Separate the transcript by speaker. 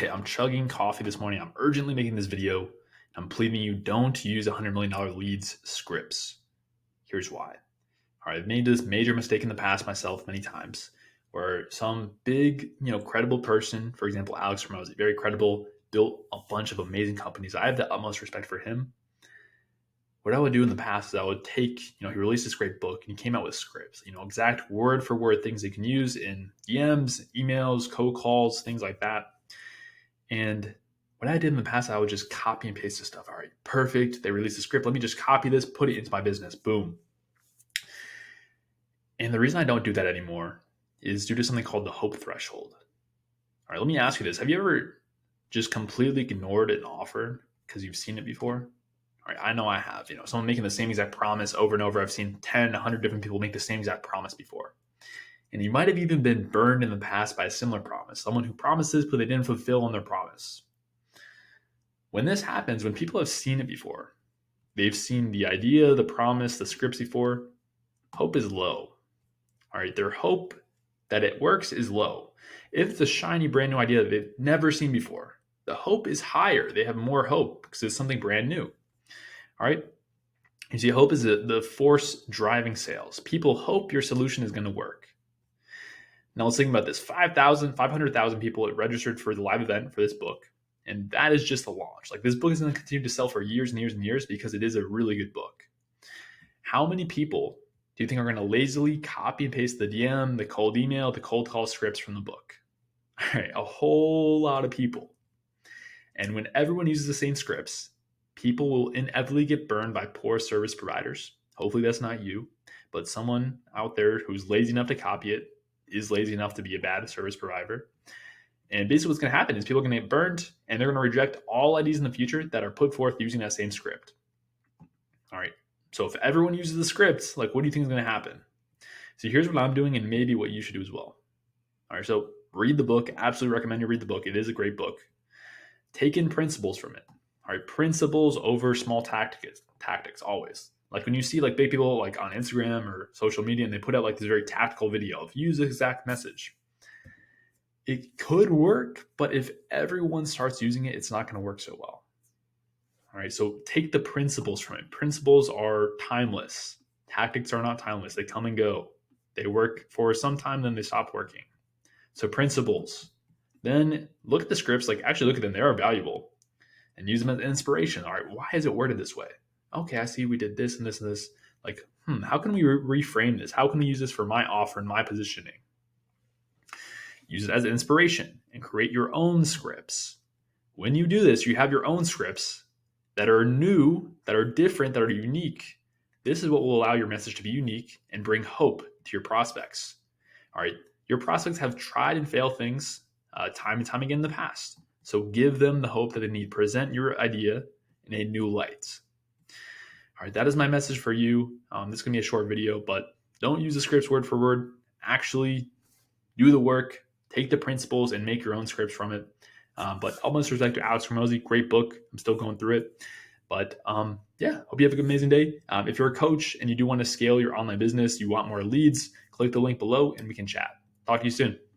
Speaker 1: Okay, I'm chugging coffee this morning. I'm urgently making this video. I'm pleading you don't use $100 million leads scripts. Here's why. All right, I've made this major mistake in the past myself many times where some big, credible person, for example, Alex Ramosi, very credible, built a bunch of amazing companies. I have the utmost respect for him. What I would do in the past is I would take, he released this great book and he came out with scripts, exact word for word things they can use in DMs, emails, cold calls, things like that. And what I did in the past, I would just copy and paste this stuff. All right, perfect. They released the script. Let me just copy this, put it into my business. Boom. And the reason I don't do that anymore is due to something called the hope threshold. All right, let me ask you this. Have you ever just completely ignored an offer because you've seen it before? All right, I know I have. Someone making the same exact promise over and over. I've seen 10, 100 different people make the same exact promise before. And you might have even been burned in the past by a similar promise, someone who promises, but they didn't fulfill on their promise. When this happens, when people have seen it before, they've seen the idea, the promise, the scripts before, hope is low. All right, their hope that it works is low. If it's a shiny, brand new idea that they've never seen before, the hope is higher. They have more hope because it's something brand new. All right. You see, hope is the force driving sales. People hope your solution is going to work. Now let's think about this. 500,000 people have registered for the live event for this book. And that is just the launch. Like, this book is going to continue to sell for years and years and years because it is a really good book. How many people do you think are going to lazily copy and paste the DM, the cold email, the cold call scripts from the book? All right, a whole lot of people. And when everyone uses the same scripts, people will inevitably get burned by poor service providers. Hopefully that's not you, but someone out there who's lazy enough to copy it is lazy enough to be a bad service provider. And basically what's going to happen is people are going to get burned and they're going to reject all ideas in the future that are put forth using that same script. All right. So if everyone uses the scripts, like, what do you think is going to happen? So here's what I'm doing and maybe what you should do as well. All right. So read the book. Absolutely recommend you read the book. It is a great book. Take in principles from it. All right. Principles over small tactics always. Like when you see like big people like on Instagram or social media and they put out like this very tactical video of use the exact message. It could work, but if everyone starts using it, it's not going to work so well. All right, so take the principles from it. Principles are timeless. Tactics are not timeless. They come and go. They work for some time, then they stop working. So principles. Then look at the scripts, like actually look at them. They are valuable and use them as inspiration. All right, why is it worded this way? Okay, I see we did this and this and this. Like, how can we reframe this? How can we use this for my offer and my positioning? Use it as inspiration and create your own scripts. When you do this, you have your own scripts that are new, that are different, that are unique. This is what will allow your message to be unique and bring hope to your prospects. All right, your prospects have tried and failed things time and time again in the past. So give them the hope that they need. Present your idea in a new light. All right, that is my message for you. This is going to be a short video, but don't use the scripts word for word. Actually do the work, take the principles, and make your own scripts from it. But utmost respect to Alex Ramosi. Great book. I'm still going through it. But yeah, hope you have an amazing day. If you're a coach and you do want to scale your online business, you want more leads, click the link below and we can chat. Talk to you soon.